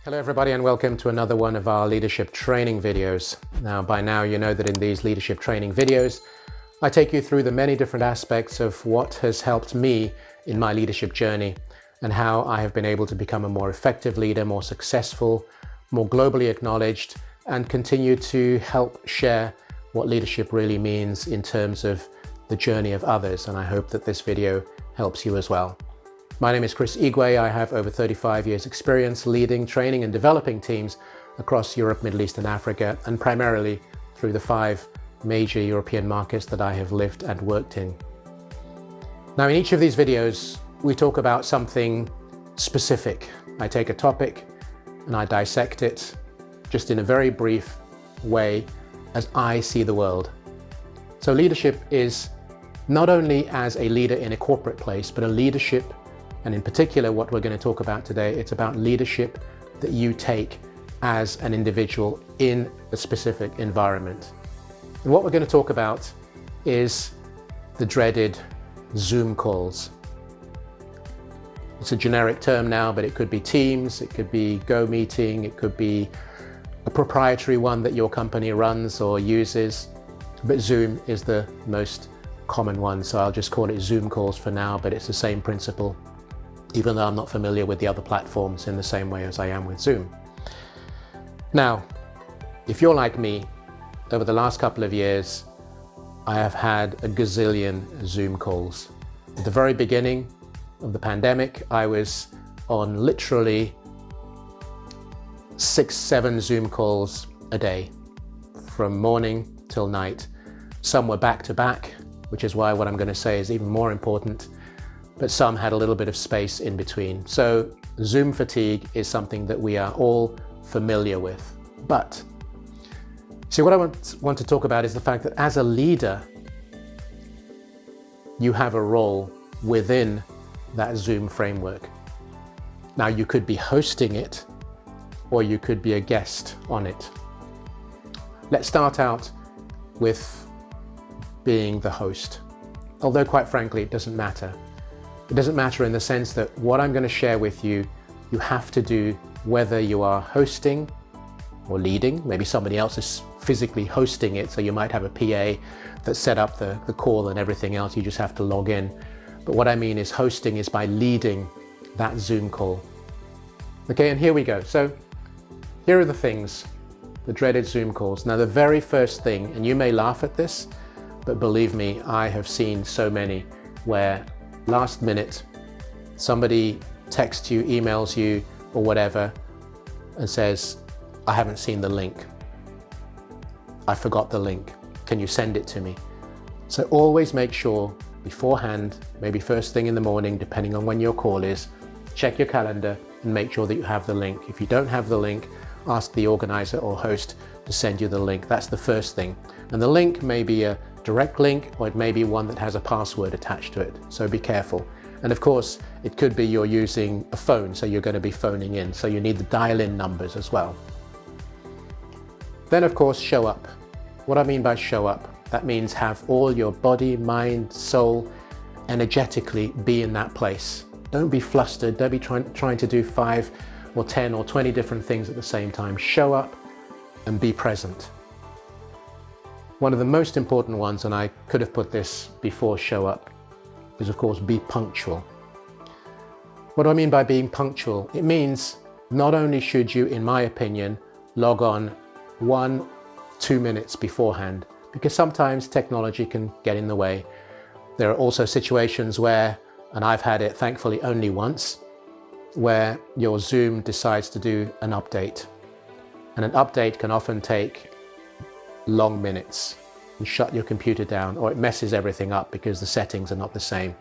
Hello everybody and welcome to another one of our leadership training videos. Now by now you know that in these leadership training videos I take you through the many different aspects of what has helped me in my leadership journey and how I have been able to become a more effective leader, more successful, more globally acknowledged, and continue to help share what leadership really means in terms of the journey of others, and I hope that this video helps you as well. My name is Chris Igwe. I have over 35 years experience leading, training and developing teams across Europe, Middle East and Africa, and primarily through the 5 major European markets that I have lived and worked in. Now in each of these videos, we talk about something specific. I take a topic and I dissect it just in a very brief way as I see the world. So leadership is not only as a leader in a corporate place, but a leadership, and in particular what we're going to talk about today, it's about leadership that you take as an individual in a specific environment. And what we're going to talk about is the dreaded Zoom calls. It's a generic term now, but it could be Teams, it could be Go Meeting, it could be a proprietary one that your company runs or uses, but Zoom is the most common one, so I'll just call it Zoom calls for now, but it's the same principle, even though I'm not familiar with the other platforms in the same way as I am with Zoom. Now, if you're like me, over the last couple of years, I have had a gazillion Zoom calls. At the very beginning of the pandemic, I was on literally 6-7 Zoom calls a day, from morning till night. Some were back to back, which is why what I'm going to say is even more important, but some had a little bit of space in between. So Zoom fatigue is something that we are all familiar with. But see, what I want to talk about is the fact that as a leader, you have a role within that Zoom framework. Now you could be hosting it, or you could be a guest on it. Let's start out with being the host. Although quite frankly, it doesn't matter. It doesn't matter in the sense that what I'm going to share with you, you have to do whether you are hosting or leading. Maybe somebody else is physically hosting it, so you might have a PA that set up the call and everything else, you just have to log in. But what I mean is hosting is by leading that Zoom call. Okay, and here we go. So here are the things, the dreaded Zoom calls. Now the very first thing, and you may laugh at this, but believe me, I have seen so many where last minute somebody texts you, emails you or whatever and says, I haven't seen the link. I forgot the link. Can you send it to me? So always make sure beforehand, maybe first thing in the morning, depending on when your call is, check your calendar and make sure that you have the link. If you don't have the link, ask the organizer or host to send you the link. That's the first thing. And the link may be a direct link, or it may be one that has a password attached to it. So be careful. And of course, it could be you're using a phone, so you're going to be phoning in. So you need the dial-in numbers as well. Then of course, show up. What I mean by show up, that means have all your body, mind, soul, energetically be in that place. Don't be flustered. Don't be trying to do 5 or 10 or 20 different things at the same time. Show up and be present. One of the most important ones, and I could have put this before show up, is of course be punctual. What do I mean by being punctual? It means not only should you, in my opinion, log on 1-2 minutes beforehand, because sometimes technology can get in the way. There are also situations where, and I've had it thankfully only once, where your Zoom decides to do an update. And an update can often take long minutes. You shut your computer down, or it messes everything up because the settings are not the same.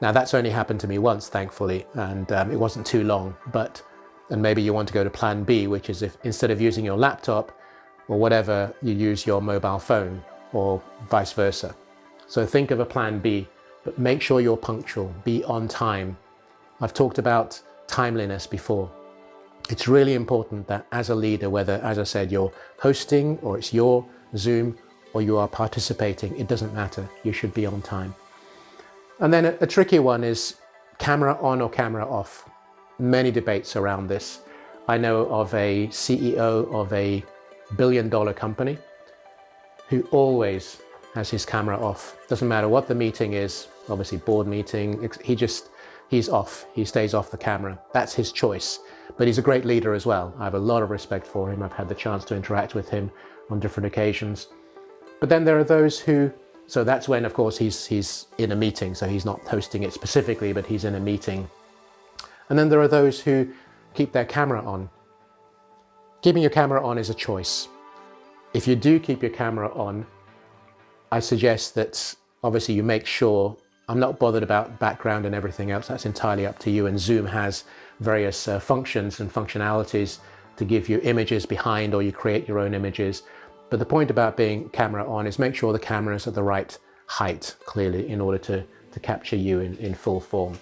Now that's only happened to me once, thankfully, and it wasn't too long, and maybe you want to go to plan B, which is if instead of using your laptop or whatever, you use your mobile phone or vice versa. So think of a plan B, but make sure you're punctual, be on time. I've talked about timeliness before. It's really important that as a leader, whether, as I said, you're hosting or it's your Zoom or you are participating, it doesn't matter. You should be on time. And then a tricky one is camera on or camera off. Many debates around this. I know of a CEO of a billion-dollar company who always has his camera off. Doesn't matter what the meeting is, obviously board meeting, he's off. He stays off the camera. That's his choice. But he's a great leader as well. I have a lot of respect for him. I've had the chance to interact with him on different occasions. But then there are those who, so that's when, of course, he's in a meeting. So he's not hosting it specifically, but he's in a meeting. And then there are those who keep their camera on. Keeping your camera on is a choice. If you do keep your camera on, I suggest that obviously you make sure, I'm not bothered about background and everything else, that's entirely up to you, and Zoom has various functions and functionalities to give you images behind, or you create your own images. But the point about being camera on is make sure the camera is at the right height, clearly, in order to capture you in full form.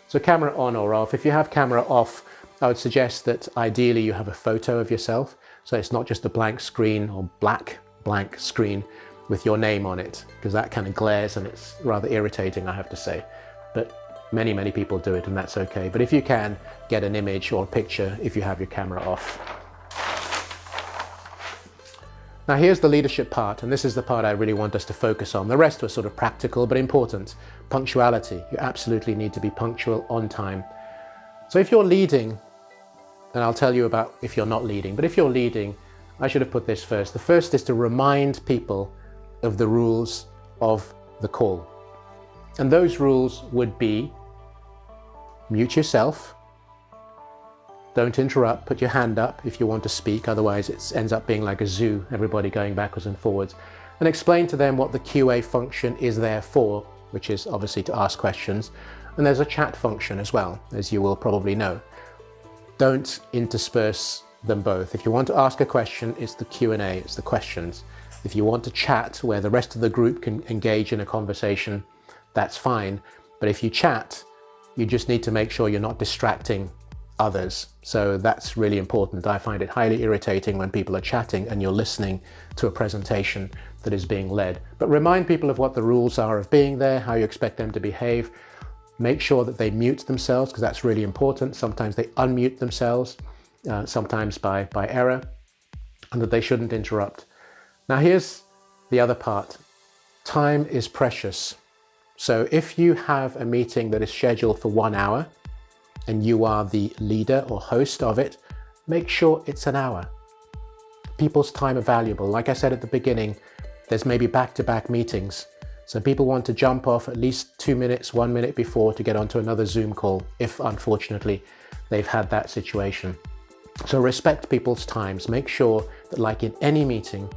So camera on or off. If you have camera off, I would suggest that ideally you have a photo of yourself. So it's not just a blank screen or blank screen with your name on it, because that kind of glares and it's rather irritating, I have to say. But many people do it, and that's okay. But if you can, get an image or a picture if you have your camera off. Now here's the leadership part, and this is the part I really want us to focus on. The rest was sort of practical but important. Punctuality. You absolutely need to be punctual, on time. So if you're leading, and I'll tell you about if you're not leading, but if you're leading, I should have put this first. The first is to remind people of the rules of the call. And those rules would be: mute yourself, don't interrupt, put your hand up if you want to speak, otherwise it ends up being like a zoo, everybody going backwards and forwards, and explain to them what the QA function is there for, which is obviously to ask questions. And there's a chat function as well, as you will probably know. Don't intersperse them both. If you want to ask a question, it's the Q&A, it's the questions. If you want to chat where the rest of the group can engage in a conversation, that's fine. But if you chat, you just need to make sure you're not distracting others. So that's really important. I find it highly irritating when people are chatting and you're listening to a presentation that is being led. But remind people of what the rules are of being there, how you expect them to behave. Make sure that they mute themselves, because that's really important. Sometimes they unmute themselves, sometimes by error, and that they shouldn't interrupt. Now here's the other part. Time is precious. So if you have a meeting that is scheduled for 1 hour and you are the leader or host of it, make sure it's an hour. People's time are valuable. Like I said at the beginning, there's maybe back-to-back meetings. So people want to jump off at least 2 minutes, 1 minute before to get onto another Zoom call, if unfortunately they've had that situation. So respect people's times. Make sure that, like in any meeting,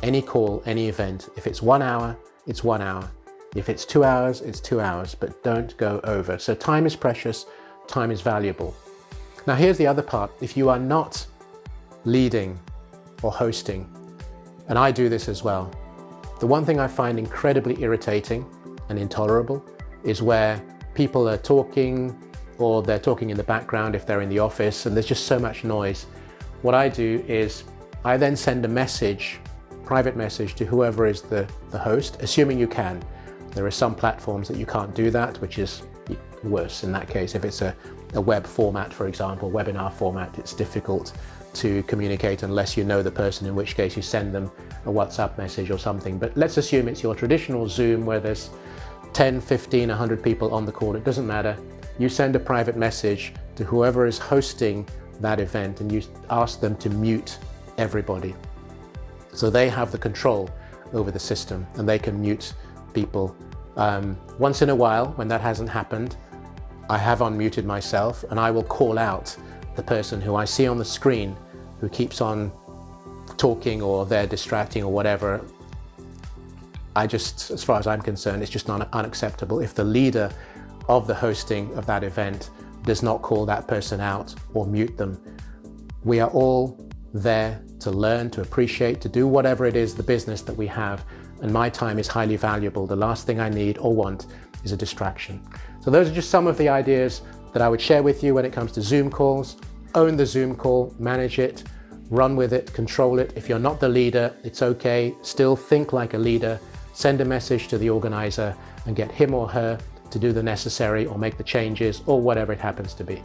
any call, any event, if it's 1 hour, it's 1 hour. If it's 2 hours, it's 2 hours, but don't go over. So time is precious, time is valuable. Now here's the other part. If you are not leading or hosting, and I do this as well, the one thing I find incredibly irritating and intolerable is where people are talking, or they're talking in the background if they're in the office, and there's just so much noise. What I do is I then send a message, private message, to whoever is the host, assuming you can. There are some platforms that you can't do that, which is worse in that case. If it's a web format, for example, webinar format, it's difficult to communicate unless you know the person, in which case you send them a WhatsApp message or something. But let's assume it's your traditional Zoom where there's 10, 15, 100 people on the call. It doesn't matter. You send a private message to whoever is hosting that event and you ask them to mute everybody. So they have the control over the system and they can mute people. Once in a while, when that hasn't happened, I have unmuted myself and I will call out the person who I see on the screen who keeps on talking or they're distracting or whatever. As far as I'm concerned, it's just not unacceptable if the leader of the hosting of that event does not call that person out or mute them. We are all there to learn, to appreciate, to do whatever it is, the business that we have, and my time is highly valuable. The last thing I need or want is a distraction. So those are just some of the ideas that I would share with you when it comes to Zoom calls. Own the Zoom call, manage it, run with it, control it. If you're not the leader, it's okay. Still think like a leader. Send a message to the organizer and get him or her to do the necessary or make the changes or whatever it happens to be.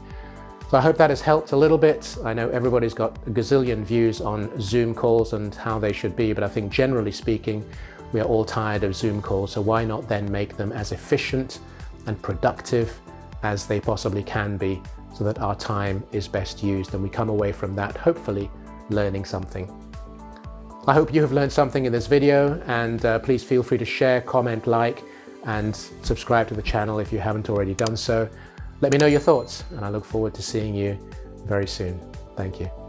So I hope that has helped a little bit. I know everybody's got a gazillion views on Zoom calls and how they should be, but I think generally speaking, we are all tired of Zoom calls, so why not then make them as efficient and productive as they possibly can be, so that our time is best used and we come away from that hopefully learning something. I hope you have learned something in this video, and please feel free to share, comment, like, and subscribe to the channel if you haven't already done so. Let me know your thoughts, and I look forward to seeing you very soon. Thank you.